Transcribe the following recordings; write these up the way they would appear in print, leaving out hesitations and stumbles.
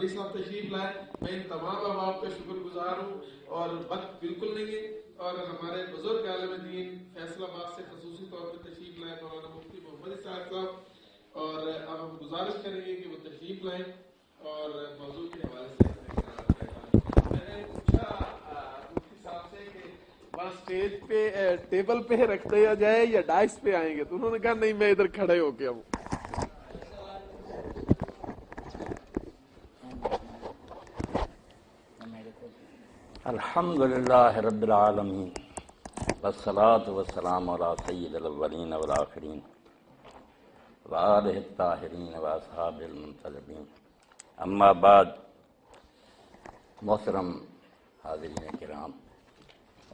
حاجی صاحب تشریف لائے. میں ان تمام احباب کا شکر گزار ہوں اور وقت بالکل نہیں ہے. اور ہمارے بزرگ عالم دین فیصل آباد سے خصوصی طور پر تشریف لائے مولانا مفتی محمد اسحاق صاحب، اور اب ہم گزارش کریں گے کہ وہ تشریف لائیں اور موضوع کے حوالے سے میں نے پوچھا مفتی صاحب سے کہ وہاں اسٹیج پہ ٹیبل پہ رکھ دیا جائے یا ڈائس پہ آئیں گے، تو انہوں نے کہا نہیں میں ادھر کھڑے ہو کے آؤں. الحمدللہ رب العالمین والصلاة والسلام علی سید الاولین والآخرین وآلہ الطاہرین واصحاب المنتجبین. اما بعد، محترم حاضرین کرام،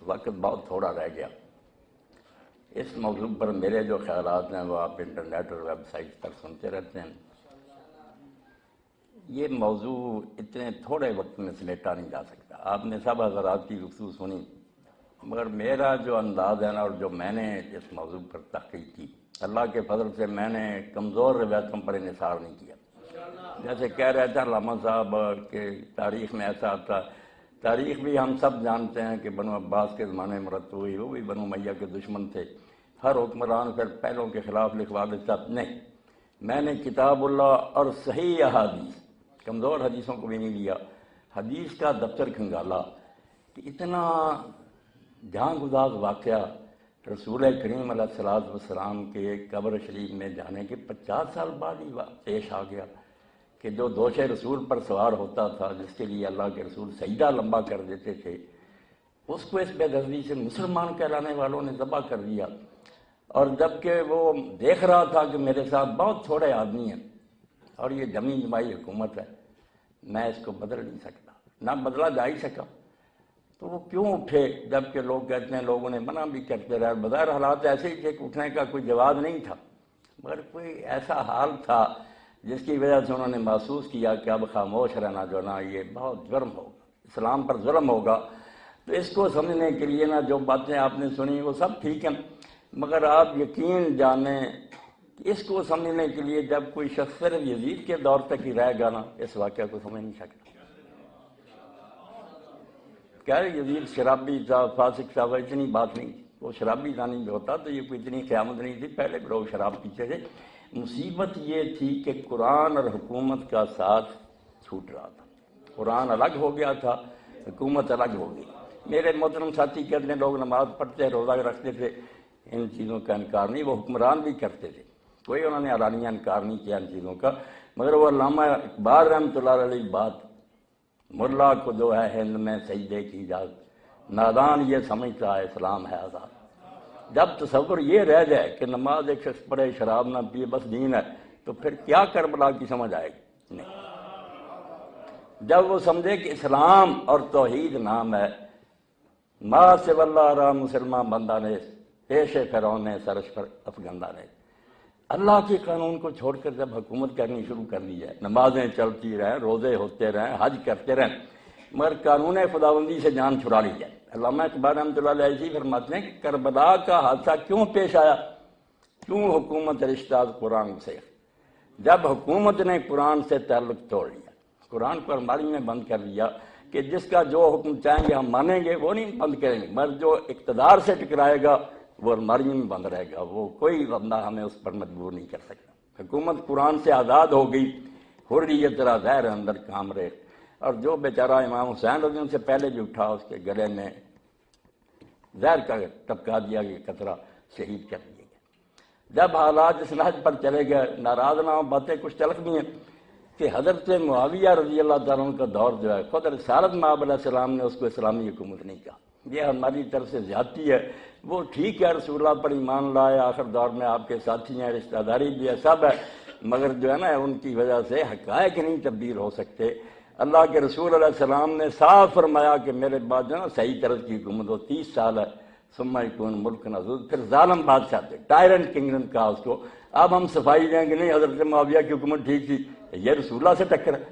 وقت بہت تھوڑا رہ گیا. اس موضوع پر میرے جو خیالات ہیں وہ آپ انٹرنیٹ اور ویب سائٹ پر سنتے رہتے ہیں. یہ موضوع اتنے تھوڑے وقت میں سمیٹا نہیں جا سکتا. آپ نے سب حضرات کی گفتگو سنی، مگر میرا جو انداز ہے نا اور جو میں نے اس موضوع پر تحقیق کی، اللہ کے فضل سے میں نے کمزور روایتوں پر انحصار نہیں کیا. جیسے کہہ رہے تھے علامہ صاحب کہ تاریخ میں ایسا آتا، تاریخ بھی ہم سب جانتے ہیں کہ بنو عباس کے زمانے میں مرتب ہوئی، وہ بھی بنو امیہ کے دشمن تھے. ہر حکمران پھر پہلوں کے خلاف لکھوا دیتا. نہیں، میں نے کتاب اللہ اور صحیح احادیث، کمزور حدیثوں کو بھی نہیں لیا، حدیث کا دفتر کھنگالا کہ اتنا جہاں گداز واقعہ رسول کریم علیہ الصلوۃ والسلام کے قبر شریف میں جانے کے 50 سال بعد ہی پیش آ گیا کہ جو دوش رسول پر سوار ہوتا تھا، جس کے لیے اللہ کے رسول سجدہ لمبا کر دیتے تھے، اس کو اس بے دردی سے مسلمان کہلانے والوں نے ذبح کر دیا. اور جب کہ وہ دیکھ رہا تھا کہ میرے ساتھ بہت تھوڑے آدمی ہیں اور یہ جمی جمائی حکومت ہے، میں اس کو بدل نہیں سکتا، نہ بدلا جا ہی سکا، تو وہ کیوں اٹھے؟ جب کہ لوگ کہتے ہیں لوگوں نے منع بھی کرتے رہے. بظاہر حالات ایسے ہی تھے کہ اٹھنے کا کوئی جواز نہیں تھا، مگر کوئی ایسا حال تھا جس کی وجہ سے انہوں نے محسوس کیا کہ اب خاموش رہنا جو نا یہ بہت جرم ہوگا، اسلام پر ظلم ہوگا. تو اس کو سمجھنے کے لیے نا جو باتیں آپ نے سنی وہ سب ٹھیک ہیں، مگر آپ یقین جانیں کہ اس کو سمجھنے کے لیے جب کوئی شخص صرف یزید کے دور تک ہی رہ گا نا، اس واقعہ کو سمجھ نہیں سکتا. کیا یزید شرابی تھا، فاسق تھا، وہ اتنی بات نہیں تھی. وہ شرابی زانی بھی ہوتا تو یہ کوئی اتنی قیامت نہیں تھی. پہلے بھی لوگ شراب پیتے تھے. مصیبت یہ تھی کہ قرآن اور حکومت کا ساتھ چھوٹ رہا تھا. قرآن الگ ہو گیا تھا، حکومت الگ ہو گئی. میرے محترم ساتھی کہتے ہیں لوگ نماز پڑھتے، روزہ رکھتے تھے، ان چیزوں کا انکار نہیں. وہ حکمران بھی کرتے تھے، کوئی انہوں نے علانیہ انکار نہیں کیا ان چیزوں کا. مگر وہ علامہ اقبال رحمۃ اللہ علیہ بات، ملا کو جو ہے ہند میں سجدے کی اجازت، نادان یہ سمجھتا ہے اسلام ہے آزاد. جب تصور یہ رہ جائے کہ نماز ایک شخص پڑھے، شراب نہ پیے، بس دین ہے، تو پھر کیا کربلا کی سمجھ آئے گی؟ نہیں. جب وہ سمجھے کہ اسلام اور توحید نام ہے، ما سوی اللہ را مسلمان بندہ نے پیش فرعون نے سرش پر افغندہ نے، اللہ کے قانون کو چھوڑ کر جب حکومت کرنی شروع کر دی جائے، نمازیں چلتی رہیں، روزے ہوتے رہیں، حج کرتے رہیں، مگر قانون خداوندی سے جان چھڑا لی جائے. علامہ اقبال رحمۃ اللہ علیہ فرماتے ہیں کہ کربلا کا حادثہ کیوں پیش آیا؟ کیوں حکومت رشتہ قرآن سے؟ جب حکومت نے قرآن سے تعلق توڑ لیا، قرآن کو الماری میں بند کر دیا کہ جس کا جو حکم چاہیں گے ہم مانیں گے، وہ نہیں بند کریں گے، مگر جو اقتدار سے ٹکرائے گا وہ الماری میں بند رہے گا، وہ کوئی بندہ ہمیں اس پر مجبور نہیں کر سکتا. حکومت قرآن سے آزاد ہو گئی، حریت را زہر اندر کام رہے. اور جو بیچارہ امام حسین رضی اللہ سے پہلے بھی اٹھا، اس کے گلے میں زہر کا ٹپکا دیا گیا، قطرہ شہید کر دیا گیا. جب حالات اس نہج پر چلے گئے، ناراض نہ ہو، باتیں کچھ تلخ بھی ہیں کہ حضرت معاویہ رضی اللہ تعالیٰ عنہ کا دور جو ہے، خود رسالت مآب علیہ السلام نے اس کو اسلامی حکومت نہیں کہا. یہ ہماری طرف سے زیادتی ہے. وہ ٹھیک ہے رسول اللہ پر ایمان لائے، آخر دور میں آپ کے ساتھی ہیں، رشتہ داری بھی ہے، سب ہے، مگر جو ہے نا ان کی وجہ سے حقائق نہیں تبدیل ہو سکتے. اللہ کے رسول علیہ السلام نے صاف فرمایا کہ میرے بعد جو ہے نا صحیح طرز کی حکومت وہ 30 سال ہے، ثم یکون ملک نذور، پھر ظالم بادشاہ تھے، ٹائرنٹ کنگڈم کہا اس کو. اب ہم صفائی دیں گے نہیں حضرت معاویہ کی حکومت ٹھیک تھی، یہ رسول اللہ سے ٹکر ہے.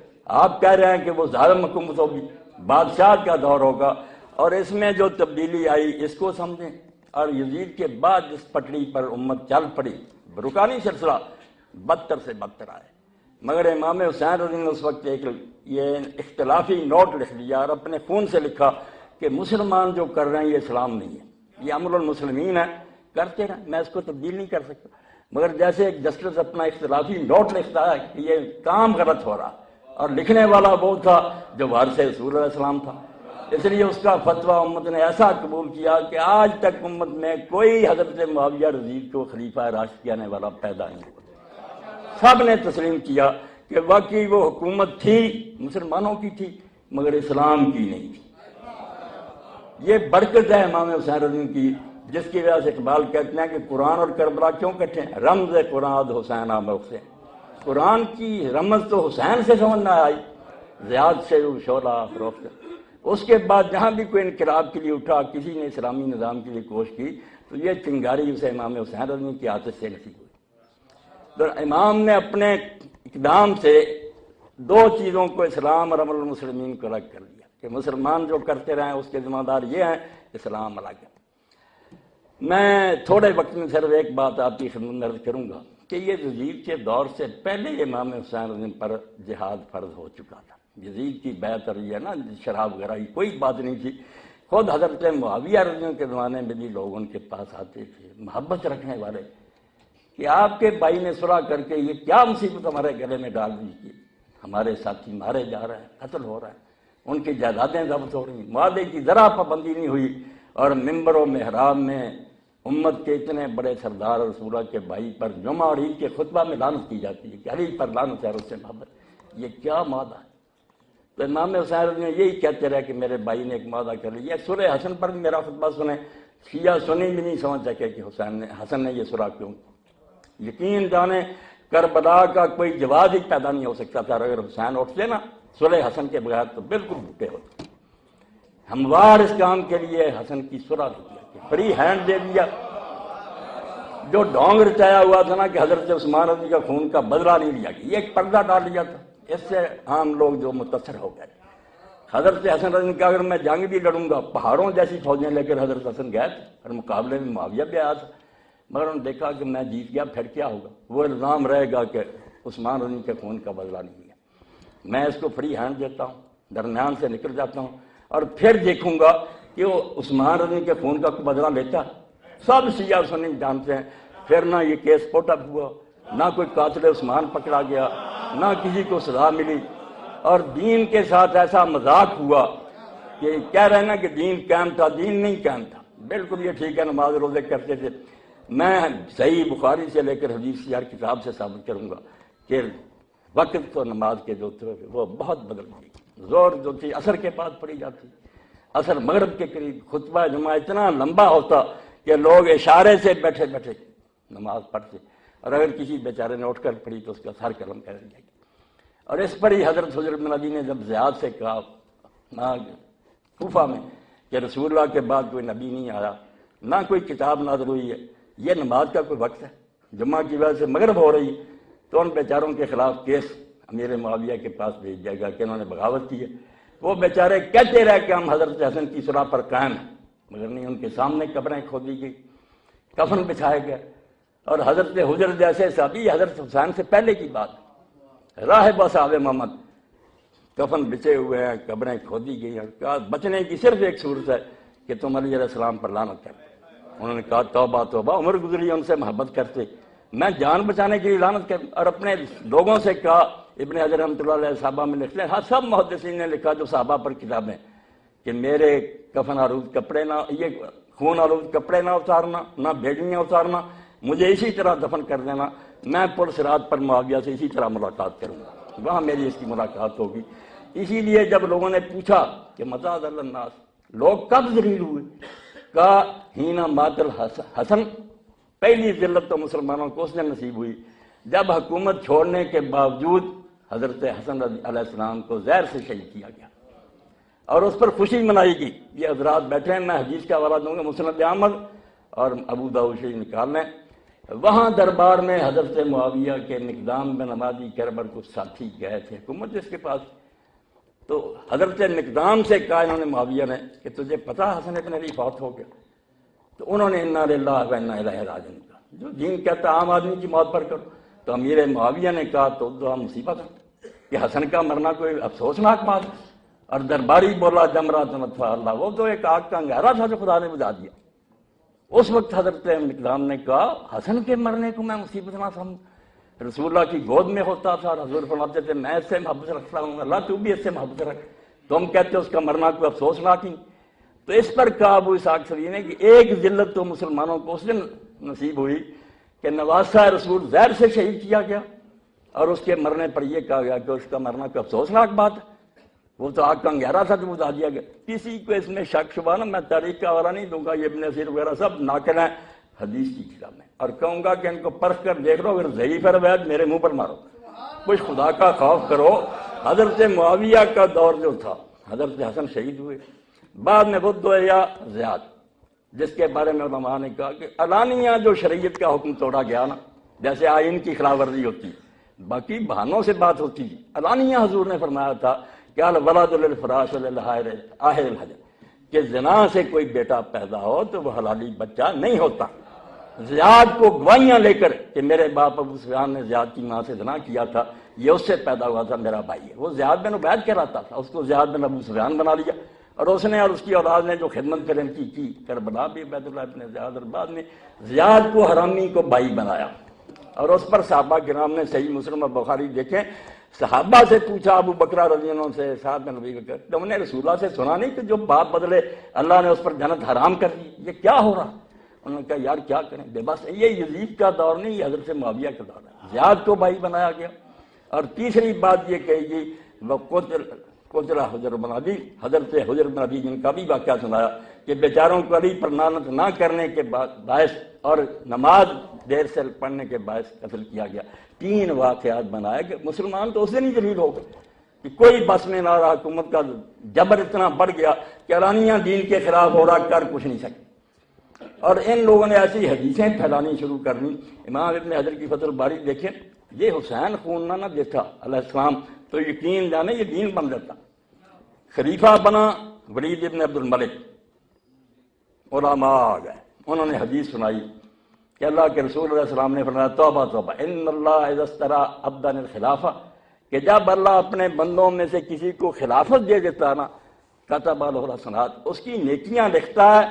آپ کہہ رہے ہیں کہ وہ ظالم حکومت ہوگی، بادشاہ کا دور ہوگا. اور اس میں جو تبدیلی آئی اس کو سمجھیں. اور یزید کے بعد جس پٹڑی پر امت چل پڑی، رکا نہیں سلسلہ، بدتر سے بدتر آئے. مگر امام حسین رضی اللہ عنہ اس وقت ایک یہ اختلافی نوٹ لکھ دیا اور اپنے خون سے لکھا کہ مسلمان جو کر رہے ہیں یہ اسلام نہیں ہے، یہ امر المسلمین ہے، کرتے رہیں، میں اس کو تبدیل نہیں کر سکتا۔ مگر جیسے ایک جسٹس اپنا اختلافی نوٹ لکھتا ہے کہ یہ کام غلط ہو رہا، اور لکھنے والا وہ تھا جو وارث رسول علیہ السلام تھا، اس لیے اس کا فتویٰ امت نے ایسا قبول کیا کہ آج تک امت میں کوئی حضرت معاویہ رضی کو خلیفہ راشد کہنے والا پیدا نہیں ہوا۔ سب نے تسلیم کیا کہ واقعی وہ حکومت تھی، مسلمانوں کی تھی، مگر اسلام کی نہیں تھی۔ یہ برکت ہے امام حسین رضی کی، جس کی وجہ سے اقبال کہتے ہیں کہ قرآن اور کربلا کیوں کٹھے ہیں؟ رمز قرآن حسین آمد سے، قرآن کی رمز تو حسین سے سمجھ نہ آئی، زیاد سے وہ شعلہ فروخت۔ اس کے بعد جہاں بھی کوئی انقلاب کے لیے اٹھا، کسی نے اسلامی نظام کے لیے کوشش کی، تو یہ چنگاری اسے امام حسین رضی کی عادت سے نصیب ہوئی۔ تو امام نے اپنے اقدام سے دو چیزوں کو، اسلام اور امر المسلمین کو الگ کر دیا کہ مسلمان جو کرتے رہیں اس کے ذمہ دار یہ ہیں، اسلام الگ ہے۔ میں تھوڑے وقت میں صرف ایک بات آپ کی خدمت میں عرض کروں گا کہ یہ یزید کے دور سے پہلے امام حسین رضی پر جہاد فرض ہو چکا تھا۔ یزید کی بیعت اور یہ نا شراب وغیرہ کی کوئی بات نہیں تھی۔ خود حضرت معاویہ رضی کے زمانے میں بھی لوگ ان کے پاس آتے تھے، محبت رکھنے والے، کہ آپ کے بھائی نے صلح کر کے یہ کیا مصیبت ہمارے گلے میں ڈال دی کہ ہمارے ساتھی مارے جا رہے ہیں، قتل ہو رہا ہے، ان کی جائیدادیں ضبط ہو رہی ہیں، معاہدے کی ذرا پابندی نہیں ہوئی، اور ممبر و محراب میں امت کے اتنے بڑے سردار اور رسولہ کے بھائی پر جمعہ اور عید کے خطبہ میں لعنت کی جاتی ہے کہ علی پر لعنت ہے اور اس سے محبت، یہ کیا معاہدہ ہے؟ تو امام حسین رضی یہی کہتے رہے کہ میرے بھائی نے ایک معاہدہ کر لیا۔ سورہ حسن پر بھی میرا خطبہ سنیں، شیعہ سنی بھی نہیں سمجھ سکے کہ حسن نے یہ سورہ کیوں۔ یقین جانے کربلا کا کوئی جواز ہی پیدا نہیں ہو سکتا تھا، اگر حسین اٹھتے نا سورہ حسن کے بغیر تو بالکل بھوکے ہوتے۔ ہموار اس کام کے لیے حسن کی سورہ دے دیا کہ فری ہینڈ دے دیا۔ جو ڈھونگ رچایا ہوا تھا نا کہ حضرت عثمان رضی کا خون کا بدلہ نہیں لیا گیا، یہ ایک پردہ ڈال لیا تھا، اس سے عام لوگ جو متاثر ہو گئے۔ حضرت حسن رضی نے کہا اگر میں جنگ بھی لڑوں گا، پہاڑوں جیسی فوجیں لے کر حضرت حسن گئے تھے، اور مقابلے میں معاویہ بھی آیا تھا، مگر انہوں نے دیکھا کہ میں جیت گیا، پھر کیا ہوگا؟ وہ الزام رہے گا کہ عثمان رضی کے خون کا بدلہ نہیں لیا۔ میں اس کو فری ہینڈ دیتا ہوں، درمیان سے نکل جاتا ہوں، اور پھر دیکھوں گا کہ وہ عثمان رضی کے خون کا بدلہ لیتا۔ سب شیعہ سنی جانتے ہیں، پھر نہ یہ کیس پوٹ اپ ہوا، نہ کوئی قاتل عثمان پکڑا گیا، نہ کسی کو سزا ملی، اور دین کے ساتھ ایسا مذاق ہوا کہ کہہ رہے ہیں نا کہ دین قائم تھا، دین نہیں قائم تھا۔ بالکل یہ ٹھیک ہے، نماز روزے کرتے تھے، میں صحیح بخاری سے لے کر حدیث کی ہر کتاب سے ثابت کروں گا کہ وقت تو نماز کے جو تھے وہ بہت بدل گئی۔ زور جو تھی عصر کے بعد پڑھی جاتی، عصر مغرب کے قریب خطبہ جمعہ اتنا لمبا ہوتا کہ لوگ اشارے سے بیٹھے بیٹھے نماز پڑھتے، اور اگر کسی بیچارے نے اٹھ کر پڑھی تو اس کا سر قلم کر دیا گیا۔ اور اس پر ہی حضرت حجر بن علی نے جب زیاد سے کہا کوفہ میں کہ رسول اللہ کے بعد کوئی نبی نہیں آیا، نہ کوئی کتاب نازل ہوئی ہے، یہ نماز کا کوئی وقت ہے، جمعہ کی وجہ سے مغرب ہو رہی، تو ان بیچاروں کے خلاف کیس امیر معاویہ کے پاس بھیج جائے گا کہ انہوں نے بغاوت کی ہے۔ وہ بیچارے کہتے رہے کہ ہم حضرت حسن کی صلح پر قائم ہیں، مگر نہیں، ان کے سامنے قبریں کھودی گئی، کفن بچھائے گئے، اور حضرت حجر جیسے صحابی، حضرت حسین سے پہلے کی بات، راہب اصحاب محمد کفن بچے ہوئے ہیں، قبریں کھودی گئی ہیں، کہا بچنے کی صرف ایک صورت ہے کہ تم علی علیہ السلام پر لعنت کرتے۔ انہوں نے کہا توبہ توبہ، عمر گزری ان سے محبت کرتے، میں جان بچانے کے لیے لعنت کروں؟ اور اپنے لوگوں سے کہا، ابن حجر رحمۃ اللہ علیہ صحابہ میں لکھتے ہیں، ہاں سب محدثین نے لکھا جو صحابہ پر کتابیں، کہ میرے کفن آلود کپڑے نہ، یہ خون آلود کپڑے نہ اتارنا، نہ بھیڑیاں اتارنا، مجھے اسی طرح دفن کر دینا، میں پل صراط پر معاویہ سے اسی طرح ملاقات کروں گا، وہاں میری اس کی ملاقات ہوگی۔ اسی لیے جب لوگوں نے پوچھا کہ متى ذل الناس، لوگ کب ذلیل ہوئے، کہا ہینا ماتل حسن، پہلی ذلت تو مسلمانوں کو اس نے نصیب ہوئی جب حکومت چھوڑنے کے باوجود حضرت حسن علیہ السلام کو زہر سے شہید کیا گیا، اور اس پر خوشی منائی گئی۔ یہ حضرات بیٹھے ہیں، میں حدیث کا حوالہ دوں گا، مسند احمد اور ابو داؤد شریف نکال لیں، وہاں دربار میں حضرت معاویہ کے مقدام بن عمادی کربر کو ساتھی گئے تھے حکومت جس کے پاس، تو حضرت مقدام سے کہا انہوں نے معاویہ نے کہ تجھے پتا حسن ابن علی فوت ہو گیا؟ تو انہوں نے انا للہ و انا الیہ راجعون کہا، جو دین کہتا عام آدمی کی موت پر کرو، تو امیر معاویہ نے کہا تو مصیبت ہے کہ حسن کا مرنا کوئی افسوسناک بات ہے، اور درباری بولا جمرات نطفا اللہ، وہ تو ایک آگ کا انگارہ تھا جو خدا نے بجھا دیا۔ اس وقت حضرت مقدام نے کہا حسن کے مرنے کو میں مصیبت نہ سمجھوں، رسول اللہ کی گود میں ہوتا تھا اور حضور فرماتے تھے میں اس سے محبت رکھتا ہوں، اللہ تو بھی اس سے محبت رکھ، تم کہتے ہو اس کا مرنا کوئی افسوسناک ہی۔ تو اس پر کہا ابو اسحاق سبیعی نے کہ ایک ذلت تو مسلمانوں کو اس دن نصیب ہوئی کہ نواسہ رسول زہر سے شہید کیا گیا، اور اس کے مرنے پر یہ کہا گیا کہ اس کا مرنا کوئی افسوسناک بات ہے، وہ تو آگ کا انگارہ تھا جو بتا دیا گیا۔ کسی کو اس میں شک شبہ نہ، میں تاریخ کا حوالہ نہیں دوں گا، یہ ابن اسیر وغیرہ سب ناقل ہیں حدیث کی کتاب میں، اور کہوں گا کہ ان کو پرکھ کر دیکھ لو، اگر ضعیف ہے روایت میرے منہ پر مارو، کچھ خدا کا خوف کرو۔ حضرت معاویہ کا دور جو تھا، حضرت حسن شہید ہوئے، بعد میں بدھ یا زیاد، جس کے بارے میں علماء نے کہا کہ علانیہ جو شریعت کا حکم توڑا گیا نا، جیسے آئین کی خلاف ورزی ہوتی، باقی بہانوں سے بات ہوتی تھی، علانیہ حضور نے فرمایا تھا کہ الولد للفراش وللحائر آخر الحجر، کہ زنا سے کوئی بیٹا پیدا ہو تو وہ حلالی بچہ نہیں ہوتا۔ زیاد کو گواہیاں لے کر کہ میرے باپ ابو سفیان نے زیاد کی ماں سے زنا کیا تھا، یہ اس سے پیدا ہوا تھا، میرا بھائی ہے، وہ زیاد بن عبید کہلاتا تھا، اس کو زیاد بن ابو سفیان بنا لیا، اور اس نے اور اس کی اولاد نے جو خدمت پھر ان کی کربلا بھی عبید اللہ ابن زیاد، اور بعد میں زیاد کو حرامی کو بھائی بنایا، اور اس پر صحابہ کرام نے صحیح مسلم اور بخاری دیکھیں، صحابہ سے پوچھا ابو بکر رضی اللہ عنہ سے، سعد بن ربیع بکر، تم نے رسول اللہ سے سنا نہیں کہ جو باپ بدلے اللہ نے اس پر جنت حرام کر دی، یہ کیا ہو رہا؟ انہوں نے کہا یار کیا کریں، بے بس یہ یزید کا دور نہیں، یہ حضرت معاویہ کا دور ہے، زیاد کو بھائی بنایا گیا۔ اور تیسری بات یہ کہی گئی وہ قتل حجر بن عدی، حضرت حجر بن عدی جن کا بھی واقعہ سنایا کہ بیچاروں کو علی پر لعنت نہ کرنے کے باعث اور نماز دیر سے پڑھنے کے باعث قتل کیا گیا۔ 3 واقعات بنائے کہ مسلمان تو اس دن ہی ذلیل ہو گئے کہ کوئی بس میں نہ رہا، حکومت کا جبر اتنا بڑھ گیا کہ علانیہ دین کے خلاف ہو رہا، کر کچھ نہیں سکتے، اور ان لوگوں نے ایسی حدیثیں پھیلانی شروع کر دی۔ امام ابن حجر کی فتح الباری دیکھیں، یہ حسین خون نہ دیکھا علیہ السلام تو یقین جانے یہ دین بن جاتا۔ خلیفہ بنا ولید ابن عبد الملک، علماء آ گئے، انہوں نے حدیث سنائی کہ اللہ کے رسول علیہ السلام نے فرمایا توبہ توبہ ان اللہ اذا استرا عبدا الخلافہ، کہ جب اللہ اپنے بندوں میں سے کسی کو خلافت دے دیتا نا، کتب له الحسنات، اس کی نیکیاں لکھتا ہے،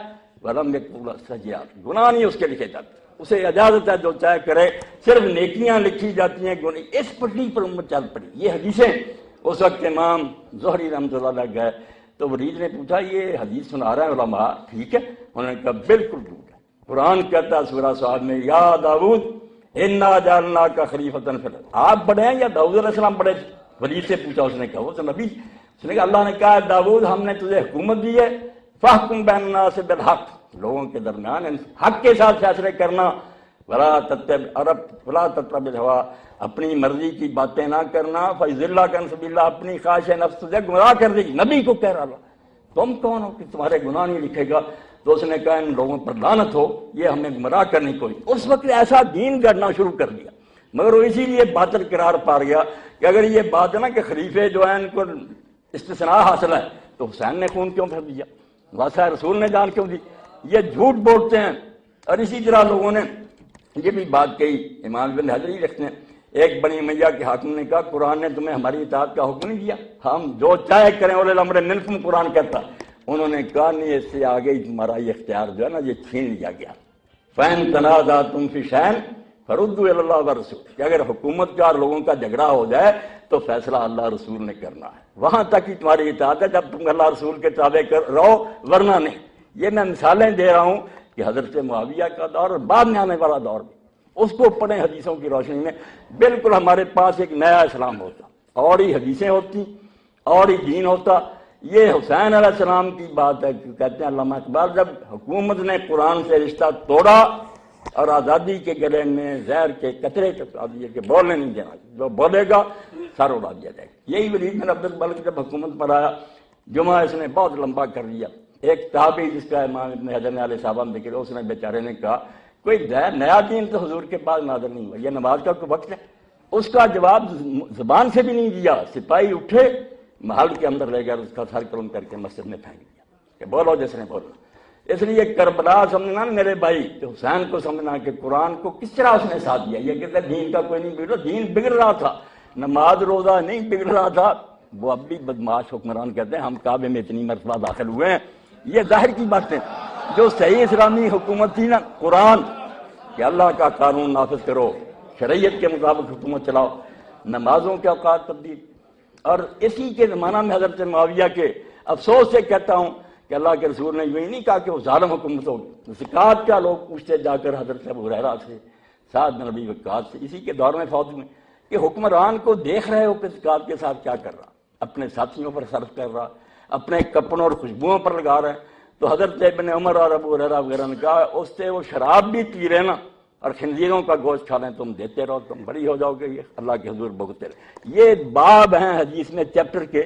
ولم یکتب له السیئات، گناہ نہیں اس کے لکھے جاتے، اسے اجازت ہے جو چاہے کرے، صرف نیکیاں لکھی جاتی ہیں، گناہ۔ اس پٹری پر امت چل پڑی۔ یہ حدیثیں اس وقت امام زہری رحمۃ اللہ علیہ گئے تو ولید نے پوچھا یہ حدیث سنا رہے ہیں علماء ٹھیک ہے؟ انہوں نے کہا بالکل ٹھیک ہے، قرآن کہتا ہے سورہ صاد میں یا داؤد انا جعلناک خلیفۃ فی الارض، آپ بڑے ہیں یا داؤد علیہ السلام بڑے تھے؟ ولید سے پوچھا، اس نے کہا وہ تو نبی، اس نے کہا اللہ نے کہا داؤد ہم نے تجھے حکومت دی ہے، فاحکم بین الناس بالحق، لوگوں کے درمیان حق کے ساتھ فیصلے کرنا، ولا تتبع الہویٰ، اپنی مرضی کی باتیں نہ کرنا، فیضلک عن سبیل اللہ، اپنی خواہش نفس تجھے گمراہ کر دے گی۔ نبی کو کہہ رہا، تم کون ہو کہ تمہارے گناہ نہیں لکھے گا؟ تو اس نے کہا ان لوگوں پر لعنت ہو، یہ ہمیں گمراہ کرنے کو ہی۔ اس وقت ایسا دین گڑنا شروع کر دیا، مگر وہ اسی لیے باطل قرار پا گیا کہ اگر یہ بات ہے نا کہ خلیفے جو ہیں ان کو استثناء حاصل ہے تو حسین نے خون کیوں پھر دیا، واسطہ رسول نے جان کیوں دی؟ یہ جھوٹ بولتے ہیں۔ اور اسی طرح لوگوں نے یہ بھی بات کہی، امام ابن حجر ہی لکھتے ہیں، ایک بنی امیہ کے حاکم نے کہا قرآن نے تمہیں ہماری اطاعت کا حکم نہیں دیا، ہم جو چاہے کریں، اولی الامر منکم قرآن کہتا۔ انہوں نے کہا نہیں، اس سے آگے تمہارا یہ اختیار جو ہے نا یہ چھین لیا گیا۔ فَإِن تَنَازَعْتُمْ فِي شَيْءٍ فَرُدُّوهُ إِلَى اللَّهِ وَالرَّسُولِ، کہ اگر حکومت کا اور لوگوں کا جھگڑا ہو جائے تو فیصلہ اللہ رسول نے کرنا ہے، وہاں تک ہی تمہاری اطاعت ہے جب تم اللہ رسول کے تابع رہو، ورنہ نہیں۔ یہ میں مثالیں دے رہا ہوں کہ حضرت معاویہ کا دور اور بعد میں آنے والا دور بھی، اس کو پڑھیں حدیثوں کی روشنی میں، بالکل ہمارے پاس ایک نیا اسلام ہوتا، اور ہی حدیثیں ہوتی، اور ہی دین ہوتا۔ یہ حسین علیہ السلام کی بات ہے، کہتے ہیں علامہ اقبال، جب حکومت نے قرآن سے رشتہ توڑا اور آزادی کے گلے میں زہر کے قطرے چپکا دیے کہ بولنے نہیں دینا، جو بولے گا سر اڑا دیا جائے گا۔ یہی ولید بن عبد الملک جب حکومت پر آیا، جمعہ اس نے بہت لمبا کر دیا۔ ایک تابعی جس کا امام ابن حجر نے علیہ صحابہ میں ذکر، اس نے بیچارے نے کہا کوئی نیا دین تو حضور کے پاس نازل نہیں ہوا، یہ نماز کا کوئی وقت ہے؟ اس کا جواب زبان سے بھی نہیں دیا، سپاہی اٹھے محل کے اندر لے گیا، اس کا سر قلم کر کے مسجد میں پھینک دیا کہ بولو جس نے بولو۔ اس لیے کربلا سمجھنا میرے بھائی کہ حسین کو سمجھنا کہ قرآن کو کس طرح اس نے ساتھ دیا. یہ کہتے دین کا کوئی نہیں بگڑا, دین بگڑ رہا تھا, نماز روزہ نہیں بگڑ رہا تھا. وہ اب بھی بدماش حکمران کہتے ہیں ہم کعبے میں اتنی مرتبہ داخل ہوئے ہیں. یہ ظاہر کی بات ہے. جو صحیح اسلامی حکومت تھی نا, قرآن کہ اللہ کا قانون نافذ کرو, شریعت کے مطابق حکومت چلاؤ, نمازوں کے اوقات تبدیل. اور اسی کے زمانہ میں حضرت معاویہ کے, افسوس سے کہتا ہوں کہ اللہ کے رسول نے یوں ہی نہیں کہا کہ وہ ظالم حکومت ہوگی. زکوٰۃ کا لوگ پوچھتے جا کر حضرت ابو ہریرہ سے, سعد بن ابی وقاص سے, اسی کے دور میں فوت ہوئے, کہ حکمران کو دیکھ رہے ہو کہ زکوٰۃ کے ساتھ کیا کر رہا, اپنے ساتھیوں پر صرف کر رہا, اپنے کپڑوں اور خوشبوؤں پر لگا رہے ہیں. تو حضرت ابن عمر اور ابو ہریرہ وغیرہ نے کہا اس سے وہ شراب بھی پی رہے نا اور خنزیروں کا گوشت کھا لیں, تم دیتے رہو, تم بڑی ہو جاؤ گے, یہ اللہ کے حضور بھگتے رہے. یہ باب ہیں حدیث میں چیپٹر کے,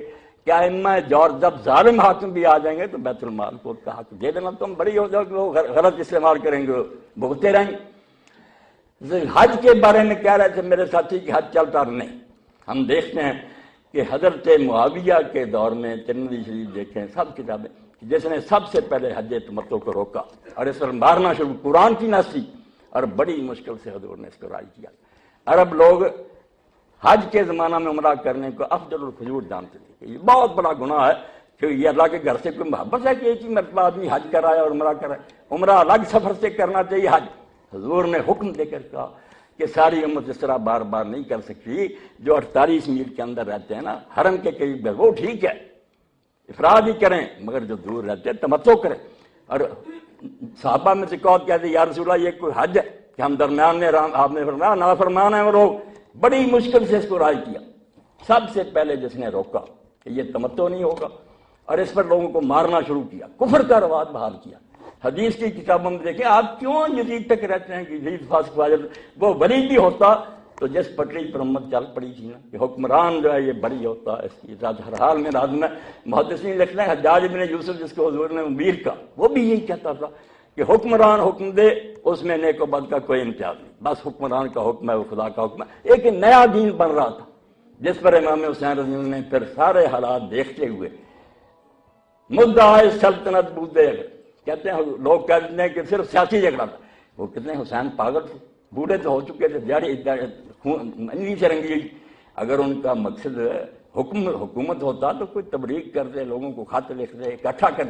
کیا ائمہ جور جب ظالم حاکم بھی آ جائیں گے تو بیت المال کو کا حق دے دینا, تم بڑی ہو جاؤ گے, وہ غلط استعمال کریں گے, بھگتے رہیں گے. حج کے بارے میں کہہ رہے تھے میرے ساتھی کہ حج چلتا نہیں. ہم دیکھتے ہیں کہ حضرت معاویہ کے دور میں ترمذی شریف دیکھیں, سب کتابیں, جس نے سب سے پہلے حج تمتع کو روکا اور اس پر مارنا شروع, قرآن کی ناسی, اور بڑی مشکل سے حضور نے اس کو رائج کیا. عرب لوگ حج کے زمانہ میں عمرہ کرنے کو افضل الفجور جانتے تھے کہ یہ بہت بڑا گناہ ہے, کہ یہ اللہ کے گھر سے کوئی محبت ہے کہ ایک ہی مرتبہ آدمی حج کرائے اور عمرہ کرائے, عمرہ الگ سفر سے کرنا چاہیے, حج. حضور نے حکم دے کر کہا کہ ساری امت اس طرح بار بار نہیں کر سکتی, جو 48 میل کے اندر رہتے ہیں نا, حرم کے قریب ہے, وہ ٹھیک ہے, افراد ہی کریں, مگر جو دور رہتے ہیں تمتع کریں. اور صحابہ میں سے کہتے کہتے یا رسول اللہ یہ کوئی حج ہے کہ ہم درمیان میں, آپ نے فرمایا نافرمان ہیں وہ لوگ. بڑی مشکل سے اس کو رائج کیا. سب سے پہلے جس نے روکا کہ یہ تمتع نہیں ہوگا, اور اس پر لوگوں کو مارنا شروع کیا, کفر کا رواج بحال کیا. حدیث کی کتابوں میں دیکھیں آپ کیوں یزید تک رہتے ہیں کہ یزید فاسق فاجر, وہ ولی بھی ہوتا تو جس پٹری پر امت چل پڑی تھی نا کہ حکمران جو ہے یہ بری ہوتا, اس کی ذات ہر حال میں لازم ہے. محدثین لکھتے ہیں حجاج بن یوسف جس کو حضور نے امیر کا, وہ بھی یہی کہتا تھا کہ حکمران حکم دے اس میں نیک و بد کا کوئی امتیاز نہیں, بس حکمران کا حکم ہے, وہ خدا کا حکم ہے. ایک نیا دین بن رہا تھا جس پر امام حسین رضی اللہ عنہ نے پھر سارے حالات دیکھتے ہوئے مدعا سلطنت بودے, کہتے ہیں لوگ کہتے ہیں کہ صرف سیاسی جھگڑا تھا. وہ کتنے حسین پاگل تھے, بوڑھے تو ہو چکے تھے, انہی سے رنگی. اگر ان کا مقصد حکومت ہوتا تو کوئی تبلیغ کرتے, لوگوں کو خط لکھتے, اکٹھا کر,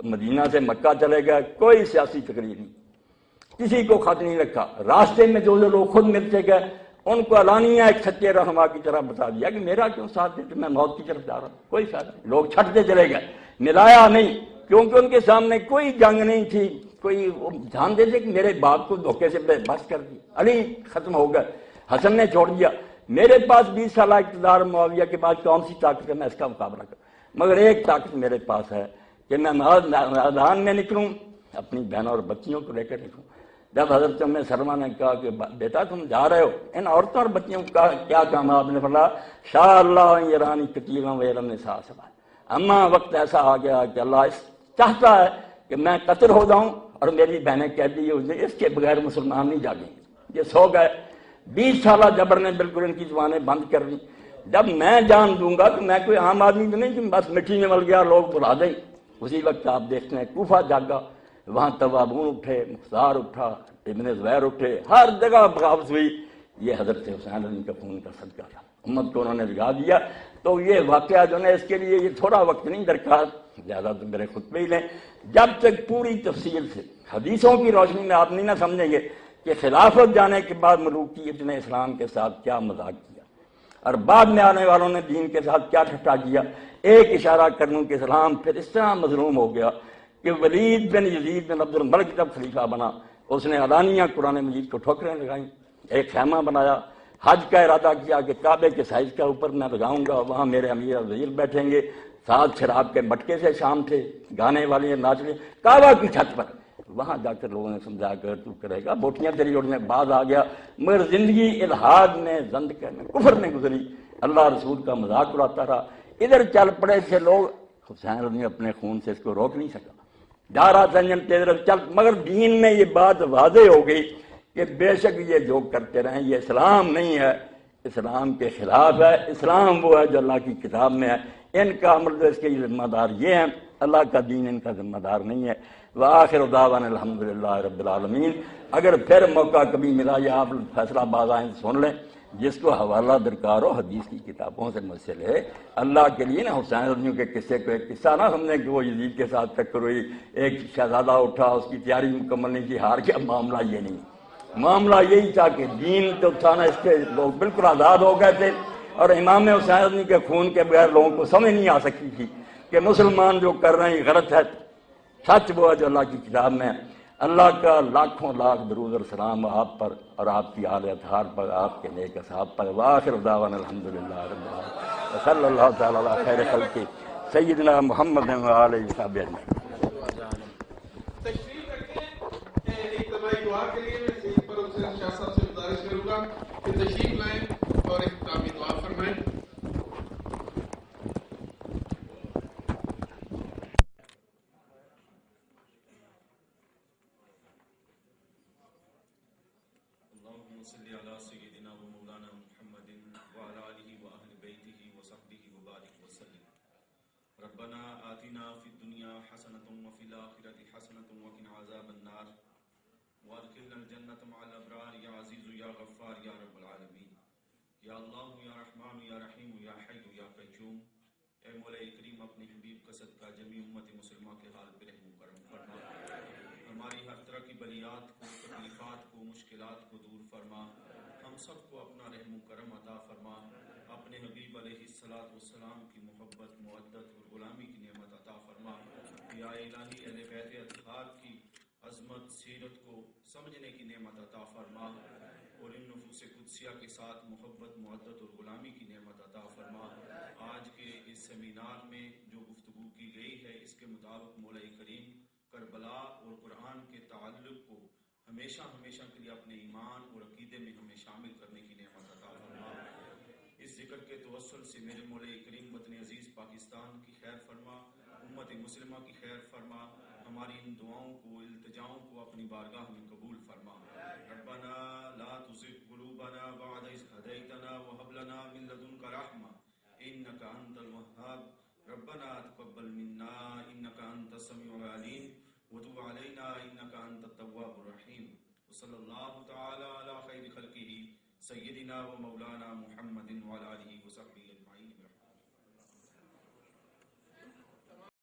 مدینہ سے مکہ چلے گئے, کوئی سیاسی تقریر نہیں, کسی کو خط نہیں رکھا. راستے میں جو لوگ خود ملتے گئے ان کو علانیہ ایک سچے رہنما کی طرح بتا دیا کہ میرا کیوں ساتھ دیتے, میں موت کی طرف جا رہا ہوں, کوئی فائدہ نہیں. لوگ چھٹتے چلے گئے, ملایا نہیں, کیونکہ ان کے سامنے کوئی جنگ نہیں تھی, کوئی دھیان دے کہ میرے باپ کو دھوکے سے بس کر دی, علی ختم ہو گئے, حسن نے چھوڑ دیا, میرے پاس 20 سالہ اقتدار, معاویہ کے بعد کون سی طاقت ہے میں اس کا مقابلہ کروں, مگر ایک طاقت میرے پاس ہے کہ میں میدان میں نکلوں, اپنی بہنوں اور بچیوں کو لے کر نکلوں. جب حضرت ام سلمہ نے کہا کہ بیٹا تم جا رہے ہو, ان عورتوں اور بچیوں کا کیا کام ہے, آپ نے فرمایا شاء اللہ ایرانی کتیروں ویرم نساء سبا, اما وقت ایسا آ گیا کہ اللہ چاہتا ہے کہ میں قتل ہو جاؤں اور میری بہنیں کہہ دی اس کے بغیر مسلمان نہیں جاگیں. یہ سو گئے, 20 سالہ جبر نے بالکل ان کی زبانیں بند کر دی. جب میں جان دوں گا تو میں کوئی عام آدمی تو نہیں کہ بس مٹی میں مل گیا لوگ بلا دیں. اسی وقت آپ دیکھتے ہیں کوفہ جاگا, وہاں توابون اٹھے, مختار اٹھا, ابن زبیر اٹھے, ہر جگہ بغاوت ہوئی. یہ حضرت حسین علی کا خون کا صدقہ تھا, امت کو انہوں نے جگا دیا. تو یہ واقعہ جو ہے اس کے لیے یہ تھوڑا وقت نہیں درکار, زیادہ تو میرے خطبے ہی لیں. جب تک پوری تفصیل سے حدیثوں کی روشنی میں آپ نہیں نہ سمجھیں گے کہ خلافت جانے کے بعد ملوکیت نے اسلام کے ساتھ کیا مذاق کیا اور بعد میں آنے والوں نے دین کے ساتھ کیا ٹھٹا کیا. ایک اشارہ کرنے کہ اسلام پھر اس طرح مظلوم ہو گیا کہ ولید بن یزید بن عبد الملک جب خلیفہ بنا, اس نے علانیہ قرآن مجید کو ٹھوکریں لگائیں, ایک خیمہ بنایا, حج کا ارادہ کیا کہ کعبے کے سائز کا اوپر میں لگاؤں گا, وہاں میرے امیر وزیر بیٹھیں گے, ساتھ شراب کے مٹکے سے شام تھے, گانے والے ناچنے, کعبہ کی چھت پر. وہاں جا کر لوگوں نے سمجھا کر تو کرے گا, بوٹیاں تیری اڑنے, بعد آ گیا, مگر زندگی الحاد میں, زندگی میں, کفر میں گزری. اللہ رسول کا مذاق اڑاتا رہا. ادھر چل پڑے تھے لوگ, حسین رضی اپنے خون سے اس کو روک نہیں سکا, جا رہا تھا ادھر چل, مگر دین میں یہ بات واضح ہو گئی کہ بے شک یہ جو کرتے رہیں یہ اسلام نہیں ہے, اسلام کے خلاف ہے۔ اسلام وہ ہے جو اللہ کی کتاب میں ہے، ان کا عمل جو اس کے ذمہ دار یہ ہیں، اللہ کا دین ان کا ذمہ دار نہیں ہے۔ وآخر دعوانا الحمدللہ رب العالمین۔ اگر پھر موقع کبھی ملا یا آپ فیصلہ باز آئیں سن لیں، جس کو حوالہ درکار ہو حدیث کی کتابوں سے مجھ سے لے۔ اللہ کے لیے نا حسین رضیوں کے قصے کو ایک قصہ نہ سمجھیں کہ وہ یزید کے ساتھ ٹکر ہوئی، ایک شہزادہ اٹھا، اس کی تیاری مکمل نہیں کی، ہار گیا۔ معاملہ یہ نہیں، معاملہ یہی تھا کہ دین تو تھا نا، اس کے لوگ بالکل آزاد ہو گئے تھے، اور امام حسین رضی کے خون کے بغیر لوگوں کو سمجھ نہیں آ سکتی تھی کہ مسلمان جو کر رہے ہیں غلط ہے، سچ وہ ہے جو اللہ کی کتاب میں ہے۔ اللہ کا لاکھوں لاکھ درود اور سلام آپ پر اور آپ کی آل اطہار پر، آپ کے نیک اصحاب پر۔ وآخر دعوانا الحمدللہ رب العالمین، صلی اللہ تعالی علی خیر خلقہ سیدنا محمد وآلہ وصحبہ اجمعین۔ تشریف رکھیں اجتماعی دعا کے لیے۔ میں سید پر حسین شاہ صاحب سے گزارش کروں گا کہ تشریف لائیں اور اختتامی دعا فرمائیں۔ اللهم صل على سيدنا ومولانا محمد وعلى آله وأهل بيته وصحبه وبارك وسلم۔ ربنا آتنا في الدنيا حسنة وفي الآخرة حسنة وقنا عذاب النار وادخلنا الجنة مع الأبرار يا عزيز يا غفار يا رب العالمين۔ یا اللہ یا رحمان یا رحیم یا حی یا قیوم، اے مولا کریم اپنے حبیب کا صدقہ جمی امت مسلمہ کے حال پہ رحم و کرم فرما، ہماری ہر طرح کی بلیات کو، تکلیفات کو، مشکلات کو دور فرما، ہم سب کو اپنا رحم و کرم عطا فرما، اپنے حبیب علیہ الصلوۃ والسلام کی محبت، مودت اور غلامی کی نعمت عطا فرما۔ یا الہی اہل بیت اطہار کی عظمت سیرت کو سمجھنے کی نعمت عطا فرما، اور ان نفوس قدسیہ کے ساتھ محبت، مودت اور غلامی کی نعمت عطا فرما۔ آج کے اس سیمینار میں جو گفتگو کی گئی ہے، اس کے مطابق مولا کریم کربلا اور قرآن کے تعلق کو ہمیشہ ہمیشہ کے لیے اپنے ایمان اور عقیدے میں ہمیں شامل کرنے کی نعمت عطا فرما۔ اس ذکر کے توسل سے میرے مولا کریم وطن عزیز پاکستان کی خیر فرما، امت مسلمہ کی خیر فرما، ہماری ان دعاؤں کو، التجاؤں کو اپنی بارگاہ میں قبول فرما۔ ربنا لا تزغ قلوبنا بعد إذ هديتنا وهب لنا من لدنك رحمة إنك أنت الوهاب۔ ربنا تقبل منا إنك أنت السميع العليم وتب علينا إنك أنت التواب الرحيم۔ وصلى الله تعالى على خير خلقه سيدنا ومولانا محمد وعلى آله وصحبه أجمعين۔